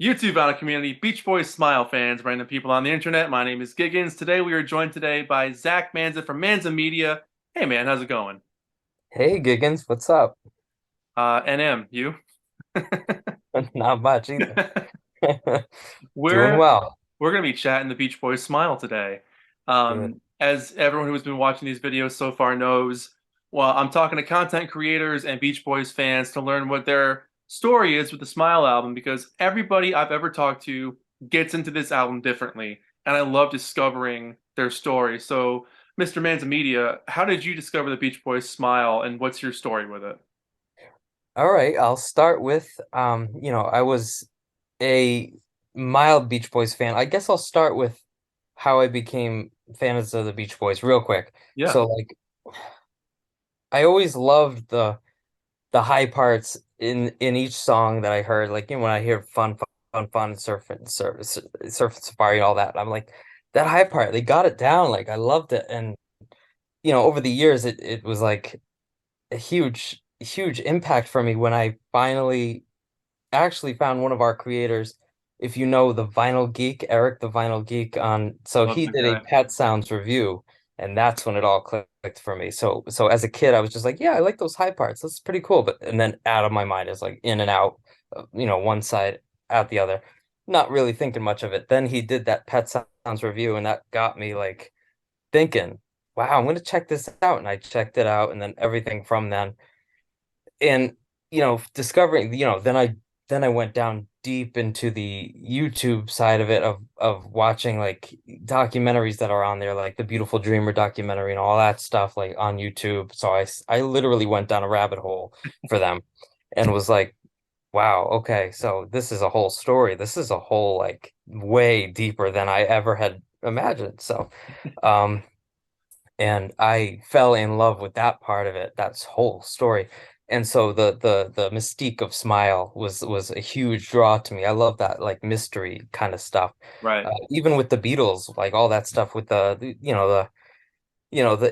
YouTube out of community, Beach Boys Smile fans, random people on the internet. My name is Giggens. Today we are joined today by Zach Manza from ManzaMedia. Hey man, how's it going? Hey Giggins, what's up? NM, you? Not much either. Doing we're well. we're gonna be chatting the Beach Boys Smile today. Good. As everyone who has been watching these videos so far knows, well, I'm talking to content creators and Beach Boys fans to learn what their story is with the Smile album because everybody I've ever talked to gets into this album differently, and I love discovering their story. So, Mr. Manzamedia, how did you discover the Beach Boys Smile, and what's your story with it? All right, I'll start with I was a mild Beach Boys fan. I guess I'll start with how I became fans of the Beach Boys real quick. Yeah. So like I always loved the high parts in each song that I heard. Like, when I hear fun, surf safari and all that, I'm like, that high part, they got it down. Like I loved it. And over the years it was like a huge impact for me when I finally actually found one of our creators. If you know the Vinyl Geek, Eric the Vinyl Geek, on so Love he that did a guy. Pet Sounds review, and that's when it all clicked for me. So as a kid, I was just like, yeah, I like those high parts. That's pretty cool. But and then out of my mind is like in and out, one side out the other, not really thinking much of it. Then he did that Pet Sounds review, and that got me like thinking, wow, I'm gonna check this out. And I checked it out, and then everything from then. And discovering, then I went down deep into the YouTube side of it of watching like documentaries that are on there, like the Beautiful Dreamer documentary and all that stuff, like on YouTube. So I literally went down a rabbit hole for them and was like, wow, okay, so this is a whole story. This is a whole like way deeper than I ever had imagined. So, um, and I fell in love with that part of it, that whole story. And so the mystique of Smile was a huge draw to me. I love that like mystery kind of stuff. Right. Even with the Beatles, like all that stuff with the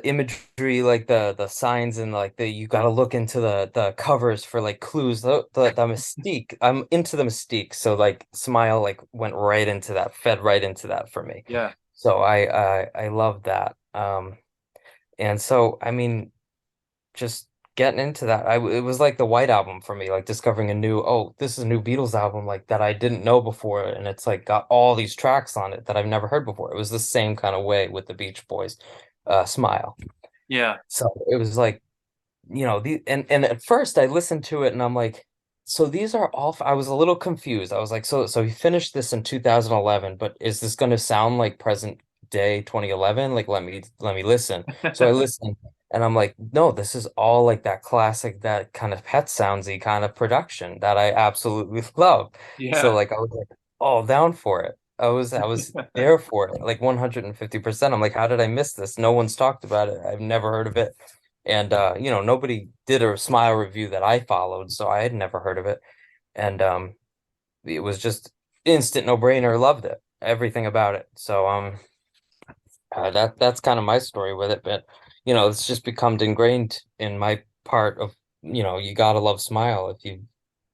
imagery, like the signs, and like the you got to look into the covers for like clues. The mystique. I'm into the mystique. So like Smile like went right into that, fed right into that for me. Yeah. So I love that. And so, I mean, just getting into that, it was like the White Album for me, like discovering this is a new Beatles album like that I didn't know before, and it's like got all these tracks on it that I've never heard before. It was the same kind of way with the Beach Boys, Smile. Yeah. So it was like, and at first I listened to it and I'm like, so these are all, I was a little confused. I was like, so he finished this in 2011, but is this going to sound like present day 2011? Like, let me listen. So I listened and I'm like, no, this is all like that classic, that kind of Pet Soundsy kind of production that I absolutely love. So Yeah. like, I was like, all down for it. I was there for it, like 150%. I'm like, how did I miss this? No one's talked about it. I've never heard of it. And nobody did a Smile review that I followed, so I had never heard of it. And it was just instant no-brainer, loved it. Everything about it. So that's kind of my story with it, but it's just become ingrained in my part of, you gotta love Smile if you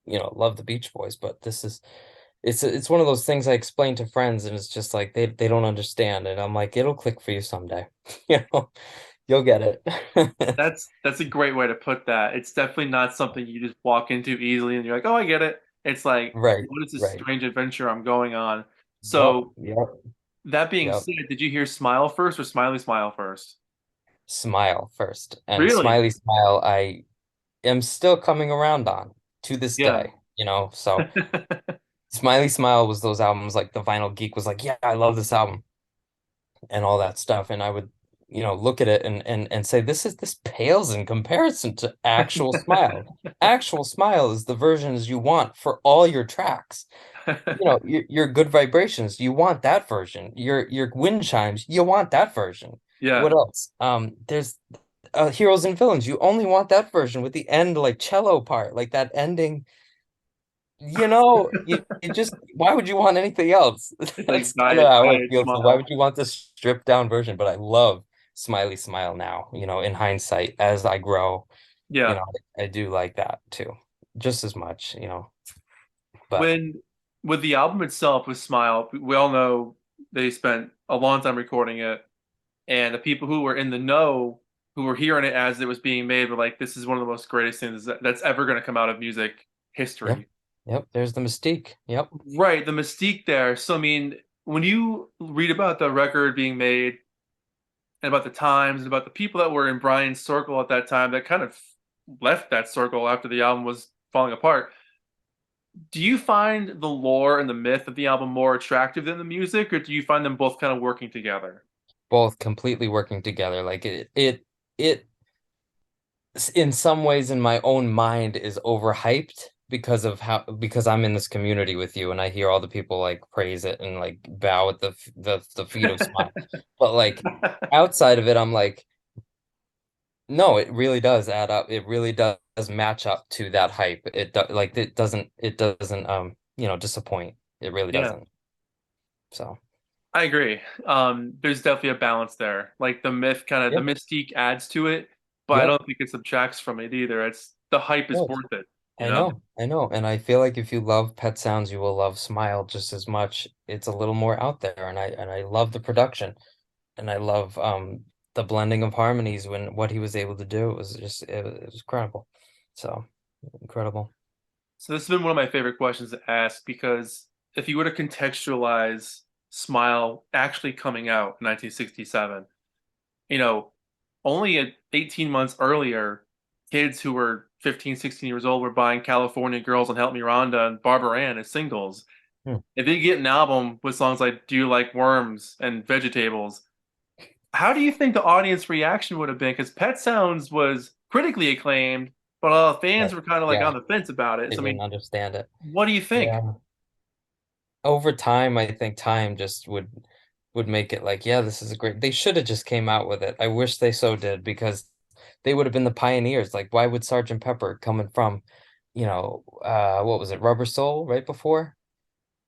love the Beach Boys. But it's one of those things I explain to friends, and it's just like they don't understand, and I'm like, it'll click for you someday. You know, you'll get it. That's a great way to put that. It's definitely not something you just walk into easily and you're like, "Oh, I get it." It's like, Right, what is this right. strange adventure I'm going on? Yep, So, yep, that being yep. said, did you hear Smile first or Smiley Smile first? Smile first. And Really? Smiley Smile, I am still coming around on to this Yeah. day, So Smiley Smile was those albums like the Vinyl Geek was like, yeah, I love this album and all that stuff. And I would, look at it and say, this pales in comparison to actual Smile. Actual Smile is the versions you want for all your tracks. Your good vibrations, you want that version. Your wind chimes, you want that version. Yeah. What else? There's Heroes and Villains. You only want that version with the end like cello part, like that ending. You just why would you want anything else? It's That's like kind of how it diet feels. So why smile. would you want this stripped down version? But I love Smiley Smile now, in hindsight, as I grow, Yeah. I do like that too, just as much. But When with the album itself, with SMiLE, we all know they spent a long time recording it, and the people who were in the know, who were hearing it as it was being made, were like, "This is one of the most greatest things that's ever going to come out of music Yep. history." Yep. There's the mystique. Yep. Right, the mystique there. So, I mean, when you read about the record being made and about the times and about the people that were in Brian's circle at that time that kind of left that circle after the album was falling apart, do you find the lore and the myth of the album more attractive than the music, or do you find them both kind of working together? Both completely working together. Like it in some ways in my own mind is overhyped because of how because I'm in this community with you and I hear all the people like praise it and like bow at the feet of SMiLE. But like outside of it, I'm like, no, it really does add up. It really does match up to that hype. It do, like it doesn't disappoint. It really Yeah, doesn't. So I agree. There's definitely a balance there. Like the myth kind of the yeah, mystique adds to it, but I yeah. don't think it subtracts from it either. It's the hype is No, worth it, you I know? know, I know. And I feel like if you love Pet Sounds, you will love SMiLE just as much. It's a little more out there and I love the production and I love the blending of harmonies when what he was able to do. It was just it was incredible. So incredible. So this has been one of my favorite questions to ask because if you were to contextualize SMiLE actually coming out in 1967, you know, only 18 months earlier, kids who were 15, 16 years old were buying California Girls and Help Me Rhonda and Barbara Ann as singles. Hmm. If they get an album with songs like Do You Like Worms and Vegetables, how do you think the audience reaction would have been? Because Pet Sounds was critically acclaimed, but fans But were kind of like yeah, on the fence about it. they So, I didn't mean, understand it. what do you think? Yeah. Over time, I think time just would make it like, yeah, this is a great. They should have just came out with it. I wish they so did because they would have been the pioneers. Like, why would Sergeant Pepper coming from, what was it, Rubber Soul right before?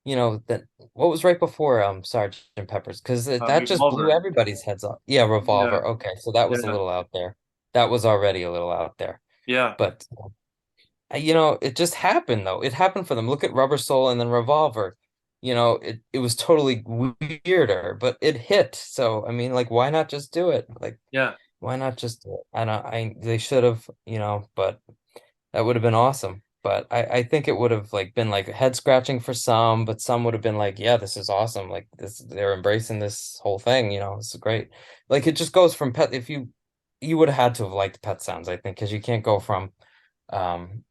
That what was right before Sergeant Pepper's? Because that just blew Revolver. everybody's heads off. Yeah, Yeah, Revolver. Okay, so that was a yeah, little out there. That was already a little out there. yeah, But it just happened though. It happened for them. Look at Rubber Soul and then Revolver. It was totally weirder, but it hit. So I mean, like, why not just do it? Like, yeah. why not just do it? I don't. I They should have, but that would have been awesome. But I think it would have like been like head scratching for some, but some would have been like, yeah, this is awesome. Like they're embracing this whole thing. This is great. Like it just goes from pet. If you would have had to have liked Pet Sounds, I think, because you can't go from um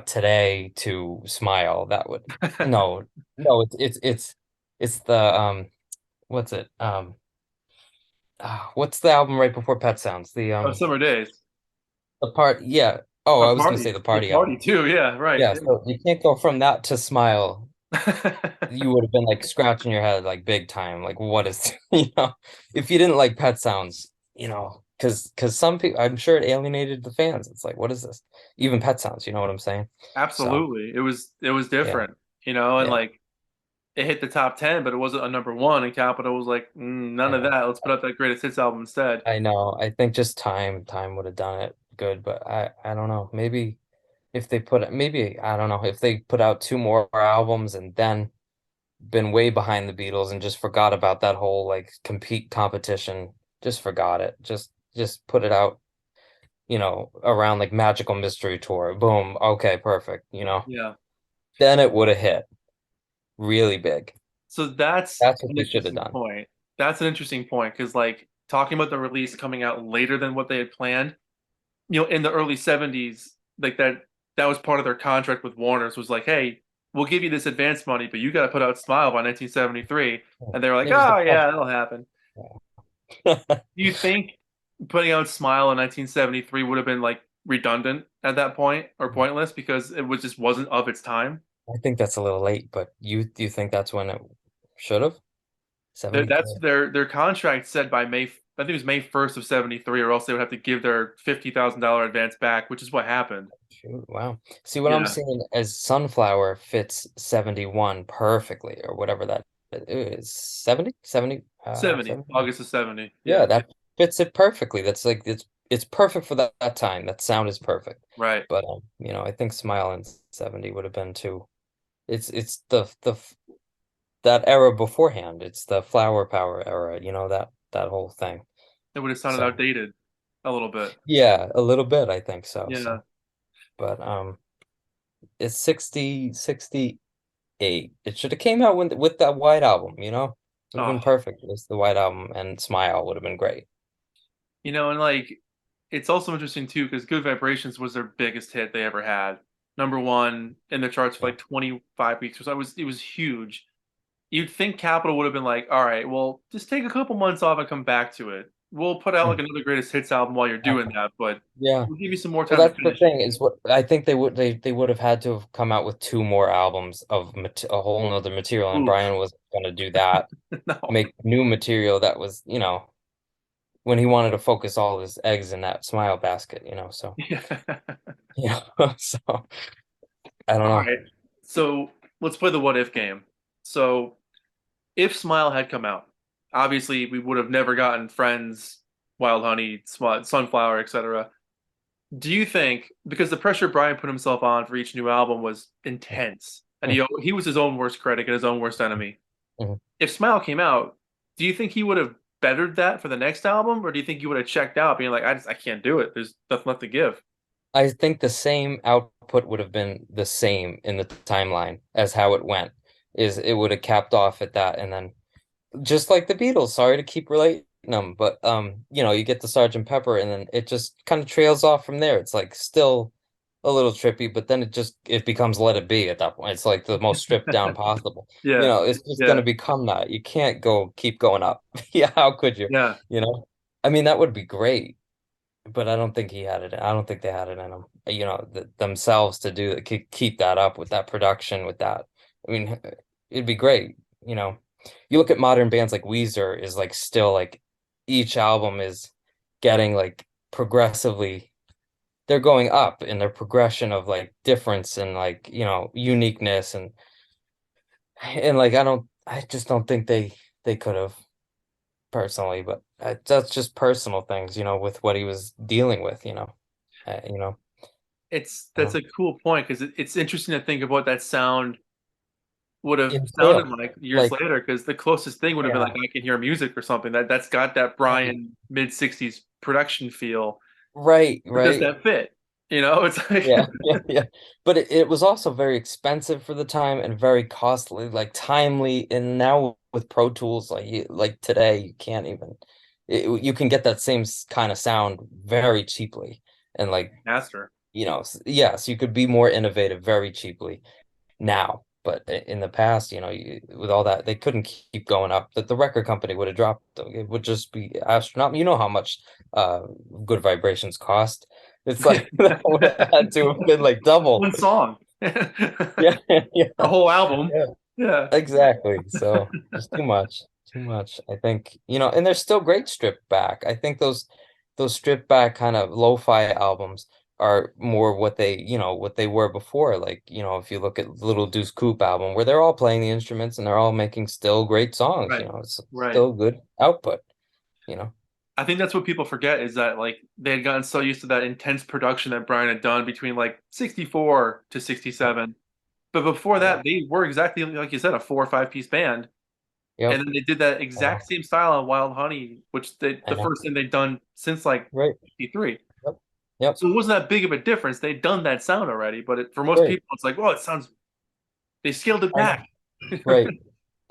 today to SMiLE. That would no, no. It's the what's it what's the album right before Pet Sounds? Oh, Summer Days. The part, yeah. Oh, A I was gonna party. say the Yeah, party party album. too. Yeah, right. Yeah, so you can't go from that to SMiLE. Yeah. You would have been like scratching your head like big time. Like what is if you didn't like Pet Sounds, because some people, I'm sure it alienated the fans. It's like, what is this? Even Pet Sounds, you know what I'm saying? So Absolutely. It was yeah, different, and yeah, like it hit the top 10, but it wasn't a number one. And Capitol was like, none of yeah. that. Let's put out that greatest hits album instead. I know. I think just time would have done it good, but I don't know. Maybe if they put maybe I don't know if they put out two more albums and then been way behind the Beatles and just forgot about that whole like compete competition. Just forgot it. Just put it out, around like Magical Mystery Tour. Boom. Okay, perfect. Yeah. Then it would have hit really big. So that's That's what an they should have interesting done. point. That's an interesting point because, like, talking about the release coming out later than what they had planned, in the early 70s, like that was part of their contract with Warner's was like, hey, we'll give you this advance money, but you got to put out Smile by 1973. And they were like, It was the oh, yeah, that'll happen. Do you think putting out Smile in 1973 would have been like redundant at that point or pointless because it was just wasn't of its time? I think that's a little late, but do you think that's when it should have? That's 73. their contract said by May. I think it was May 1st of 73, or else they would have to give their $50,000 advance back, which is what happened. Shoot, wow. See what I'm Yeah, seeing as Sunflower fits 71 perfectly or whatever that is. 70? 70 70, 70. August of 70. Yeah, Yeah, that fits it perfectly. That's like it's perfect for that time. That sound is perfect. right. But I think Smile in 70 would have been too. it's that era beforehand. It's the flower power era, that whole thing. It would have sounded So outdated a little bit. yeah, a little bit, I think so. Yeah. But it's 68. It should have came out with that White Album, Would have Oh, been perfect. It was the White Album and SMiLE would have been great. and like it's also interesting too because Good Vibrations was their biggest hit they ever had. Number one in the charts for Yeah. like 25 weeks or so. It was huge. You'd think Capitol would have been like, all right, well, just take a couple months off and come back to it. We'll put out like Mm. another greatest hits album while you're doing that, but Yeah. we'll give you some more Well, time to that's the finish it. thing is what I think they would have had to have come out with two more albums of a whole nother material, and Oof. Brian was going to do that, No. make new material that was, when he wanted to focus all his eggs in that SMiLE basket, so Yeah. yeah, so I don't All know. right. So let's play the what if game. So if Smile had come out, obviously we would have never gotten Friends, Wild Honey, Sunflower, etc. Do you think because the pressure Brian put himself on for each new album was intense, and Mm, he was his own worst critic and his own worst enemy? mm. If Smile came out, do you think he would have bettered that for the next album, or do you think he would have checked out, being like, I can't do it. There's nothing left to give. I think the same output would have been the same in the timeline as how it went. Is it would have capped off at that, and then just like the Beatles, sorry to keep relating them, but you get the Sergeant Pepper, and then it just kind of trails off from there. It's like still a little trippy, but then it becomes Let It Be at that point. It's like the most stripped down possible. Yeah, It's just yeah, gonna become that. You can't keep going up. Yeah, how could you? yeah, You know? I mean, that would be great, but I don't think he had it. I don't think they had it in them, themselves to do that, keep that up with that production, with that. I mean, it'd be great, you know. You look at modern bands like Weezer is like still like each album is getting like progressively they're going up in their progression of like difference and like, uniqueness and like I just don't think they could have personally, but that's just personal things, with what he was dealing with, uh, you know, it's I that's don't a cool point because it's interesting to think of what that sound would have sounded entail like years like, later. Because the closest thing would have been like yeah, I Can Hear Music or something that's got that right, Brian mid '60s production feel. right, But does right. that fit? It's like Yeah, yeah, yeah. But it was also very expensive for the time and very costly, like timely. And now with Pro Tools, like today, you can't even you can get that same kind of sound very cheaply. And like, master. yes, you could be more innovative very cheaply now. But in the past, with all that, they couldn't keep going up. That the record company would have dropped them. It would just be astronomical. You know how much uh Good Vibrations cost. It's like that would have had to have been like double. One song, Yeah, a yeah, whole album. yeah. Yeah, Exactly. So just too much. Too much. I think, and there's still great stripped back. I think those stripped back kind of lo-fi albums are more what they were before. Like, if you look at Little Deuce Coupe album where they're all playing the instruments and they're all making still great songs, right, it's right. still good output, you know. I think that's what people forget is that like they had gotten so used to that intense production that Brian had done between like 64 to 67. But before Yeah. that, they were exactly like you said, a 4 or 5 piece band. And Yep. then they did that I know. exact same style on Wild Honey, which I the know. first thing they'd done since like Right. 53. Yep. Yep. So it wasn't that big of a difference. They'd done that sound already, but for most Right. people, it's like, well, it sounds, they scaled it I know. back. Right.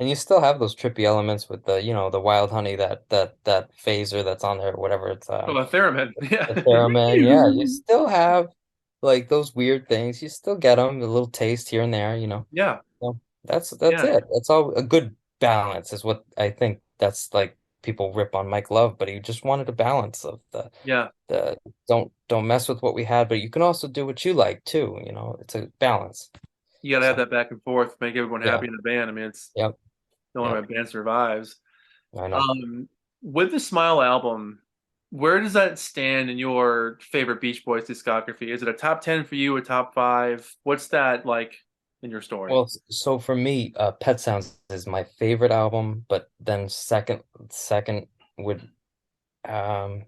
And you still have those trippy elements with the wild honey, that phaser that's on there, whatever it's Oh, a theremin. the Yeah. theremin. Yeah, you still have like those weird things. You still get them, a little taste here and there, Yeah. So that's Yeah. it. That's all a good balance is what I think. That's like people rip on Mike Love, but he just wanted a balance of Yeah. the don't mess with what we had, but you can also do what you like too, It's a balance. You got to have So that back and forth, make everyone yeah, happy in the band. I mean, it's yep, the only way yep. a band survives. I know. With the Smile album, where does that stand in your favorite Beach Boys discography? Is it a top 10 for you, a top five? What's that like in your story? Well, so for me, Pet Sounds is my favorite album, but then second would um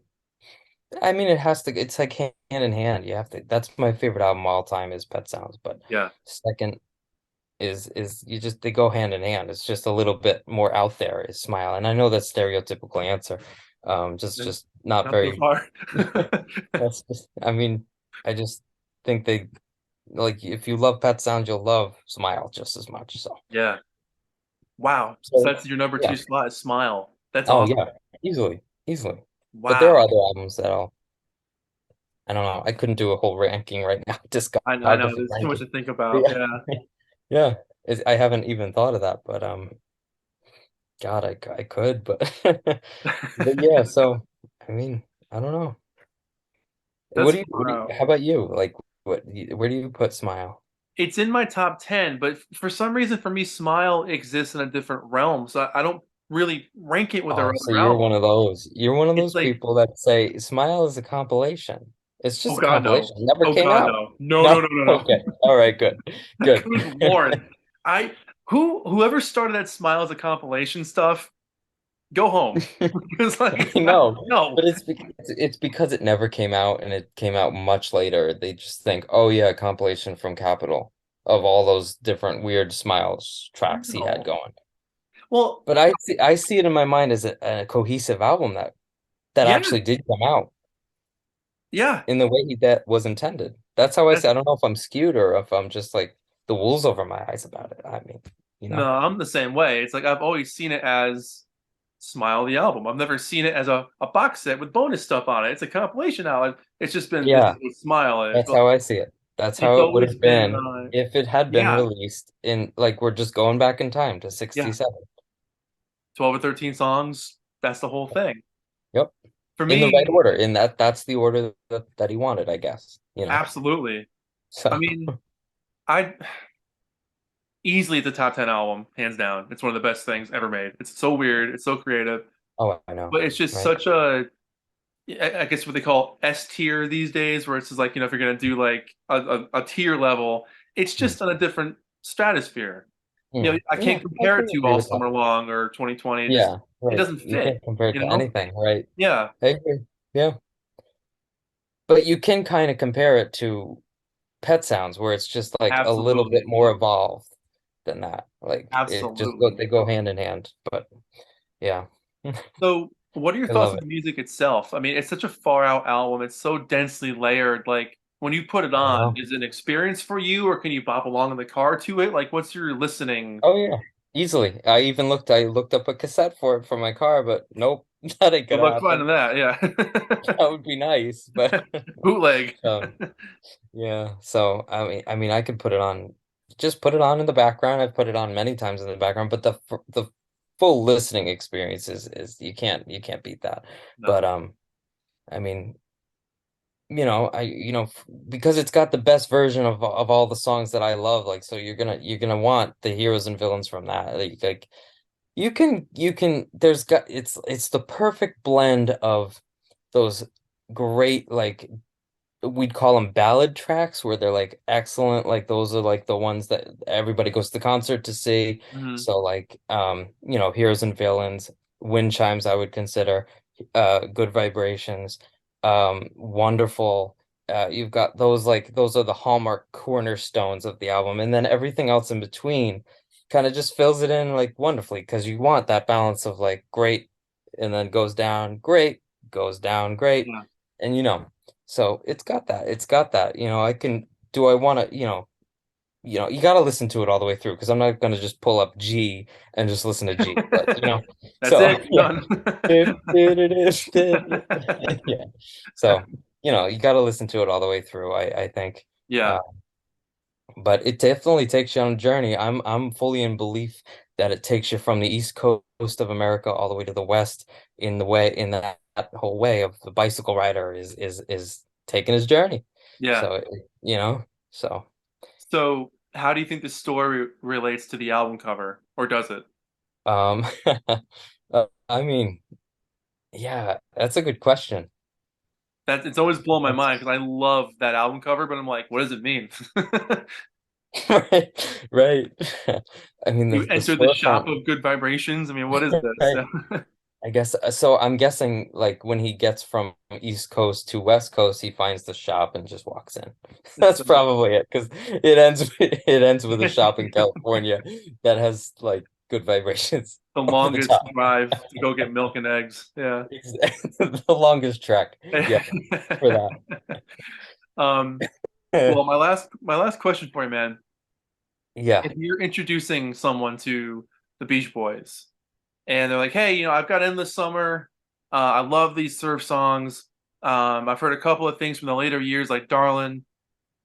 I mean it has to it's like hand in hand. You have to That's my favorite album of all time is Pet Sounds, but Yeah. second is you just they go hand in hand. It's just a little bit more out there is Smile. And I know that's stereotypical answer. Just not Not so very far. that's just I mean, I just think they like if you love Pet Sounds, you'll love Smile just as much. So Yeah. Wow. So so that's your number yeah. two slot, is Smile. That's Oh awesome. yeah. Easily. Easily. But there are Wow. other albums that I don't know. I couldn't do a whole ranking right now, I know discography there's too much ranking. to think But about. yeah. Yeah. Yeah. I haven't even thought of that, but God, I could, but but yeah, so I mean, I don't know. That's What do you, wow. how about you? Like where do you put Smile? It's in my top 10, but for some reason, for me, Smile exists in a different realm. So I don't really rank it with their Oh, so other you're one albums. of those. You're one of It's those like, people that say Smile is a compilation. It's oh just a God, compilation. no. It never Oh came God, out. no. No, no, No? no, no, Okay. no. All right, good. Good. Good Lord. I whoever started that Smile as a compilation stuff, go home. Because like I it's not, know, no. but it's because it never came out and it came out much later. They just think, oh yeah, compilation from Capitol of all those different weird Smiles tracks he had No. going. Well, But I see it in my mind as a cohesive album that yeah, actually did come out yeah. in the way that was intended. That's how I That's say. I don't know if I'm skewed or if I'm just like the wool's over my eyes about it. I mean, you no, know. I'm the same way. It's like I've always seen it as Smile the album. I've never seen it as a box set with bonus stuff on it. It's a compilation album. It's just been this is Yeah, what Smile is. that's But how I see it. That's it's how it would always have been been if it had been yeah, released in like we're just going back in time to yeah, 67. 12 or 13 songs. That's the whole thing. Yep. For In the right me, order. In that's the order that he wanted, I guess. You know. absolutely. I So, mean, I easily the top 10 album, hands down. It's one of the best things ever made. It's so weird, it's so creative, oh, I know, but it's just right? such a I guess what they call S tier these days, where it's just like, if you're gonna do like a tier level, it's Mm. just on a different stratosphere. I Yeah, can't I compare it can to agree All with that. Summer Long or 2020. Yeah, It right. doesn't You fit, can't compare it you to know? anything, right? Yeah, I agree. Yeah. But you can kind of compare it to Pet Sounds, where it's just like a little bit absolutely. more evolved than that. Like Absolutely. they go hand in hand. But yeah, So, what are your I thoughts love on it. the music itself? I mean, it's such a far out album. It's so densely layered. Like, when you put it I on, know. is it an experience for you, or can you bop along in the car to it? Like, what's your listening? Oh yeah, easily. I looked up a cassette for it for my car, but nope, that ain't Good gonna luck finding happen. that. That would be nice, but Yeah. Bootleg. yeah. So I mean, I could put it on, just put it on in the background. I've put it on many times in the background, but the full listening experience is you can't beat that. But No. I mean, because it's got the best version of all the songs that I love. Like, so you're gonna want the heroes and villains from that. Like you can there's got it's the perfect blend of those great like we'd call them ballad tracks where they're like excellent, like those are like the ones that everybody goes to the concert to see. Hmm. So like heroes and villains, wind chimes I would consider, good vibrations, wonderful. You've got those, like those are the hallmark cornerstones of the album, and then everything else in between kind of just fills it in like wonderfully because you want that balance of like great and then goes down, great, goes down, great, Yeah. and so it's got that. It's got that. I can do I want to, you got to listen to it all the way through because I'm not going to just pull up G and just listen to G. But, That's so it. You're yeah. done. Yeah. So, you got to listen to it all the way through, I think. Yeah. Uh, but it definitely takes you on a journey. I'm fully in belief that it takes you from the East Coast of America all the way to the West in that whole way of the bicycle rider is taking his journey. Yeah. So so So, how do you think the story relates to the album cover, or does it? um I mean, yeah, that's a good question. That it's always blown my mind That's because I love that album cover, but I'm like, what does it mean? right, right. I mean You the enter the shop storefront, of good vibrations. I mean, what is this? right? I guess so. I'm guessing like when he gets from East Coast to West Coast, he finds the shop and just walks in. It's That's probably it because it ends with a shop in California that has like good vibrations the over the longest top. drive to go get milk and eggs. Yeah. The longest trek. Yeah, for Um, that. well, my last question for you, man. Yeah, If you're introducing someone to the Beach Boys and they're like, "Hey, I've got Endless Summer. I love these surf songs. I've heard a couple of things from the later years, like Darlin'.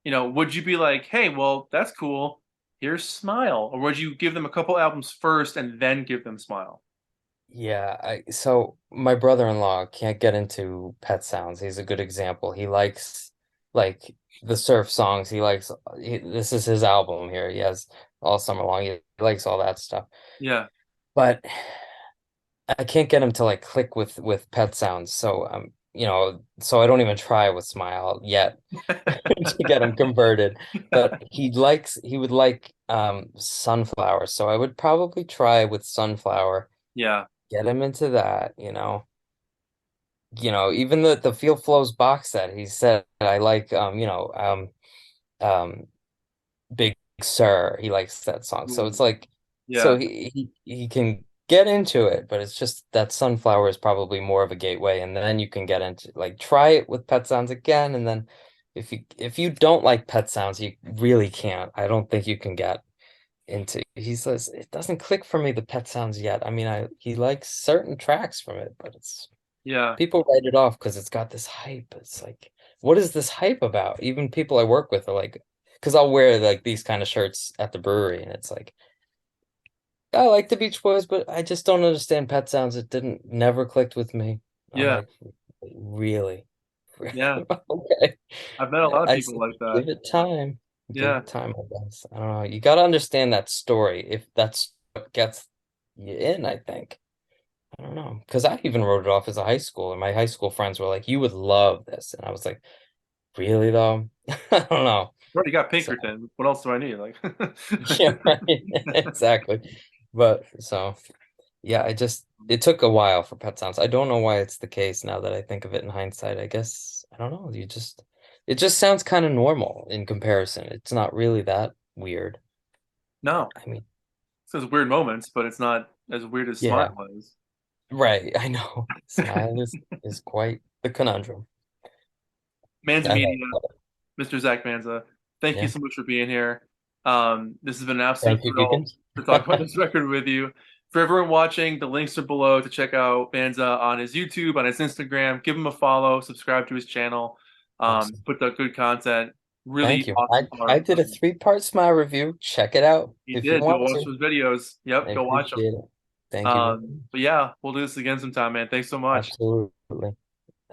Would you be like, hey, well, that's cool. Here's Smile, or would you give them a couple albums first and then give them Smile? yeah. So my brother-in-law can't get into Pet Sounds. He's a good example. He likes like the surf songs. This is his album here. He has all summer long. He likes all that stuff. Yeah, But I can't get him to like click with Pet Sounds. So so I don't even try with Smile yet to get him converted. But he would like Sunflower. So I would probably try with Sunflower, yeah, get him into that, even the Feel Flows box set, he said I like um Big Sur. He likes that song. So ooh, it's like so yeah, he can get into it, but it's just that Sunflower is probably more of a gateway, and then you can get into like try it with Pet Sounds again, and then if you don't like Pet Sounds, you really can't. I don't think you can get into he says it doesn't click for me the Pet Sounds yet. I mean, I he likes certain tracks from it, but it's yeah, people write it off because it's got this hype. It's like, what is this hype about? Even people I work with are like, because I'll wear like these kind of shirts at the brewery, and it's like, I like the Beach Boys, but I just don't understand Pet Sounds. It didn't never clicked with me. I'm yeah, like, really? yeah. Okay. I've met a lot of I people said, like that. give it time. Give Yeah, it time, I guess. I don't know. You got to understand that story if that's what gets you in, I think. I don't know. Because I even wrote it off as a high school, and my high school friends were like, you would love this. And I was like, really though? I don't know. already got So, Pinkerton. What else do I need? Like, yeah, right. Exactly. But so, yeah, it took a while for Pet Sounds. I don't know why it's the case now that I think of it in hindsight. I guess, I don't know. It just sounds kind of normal in comparison. It's not really that weird. no, I mean, it says weird moments, but it's not as weird as Smile yeah, is. right. I know. Smile is quite the conundrum. Manza I love Media, it. Mr. Zach Manza, thank you Yeah. so much for being here. This has been an absolute Thank you, thrill Giggens. to talk about this record with you. For everyone watching, the links are below to check out Manza on his YouTube, on his Instagram. Give him a follow, subscribe to his channel. Awesome. Put the good content. Really Thank you. awesome I art. did a three-part Smile review. Check it out He if you did. Go want watch to. those videos. Yep, I go watch them. appreciate it. Thank you very much. But yeah, we'll do this again sometime, man. Thanks so much. Absolutely.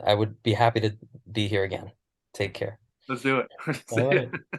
I would be happy to be here again. Take care. Let's do it. All See right. ya.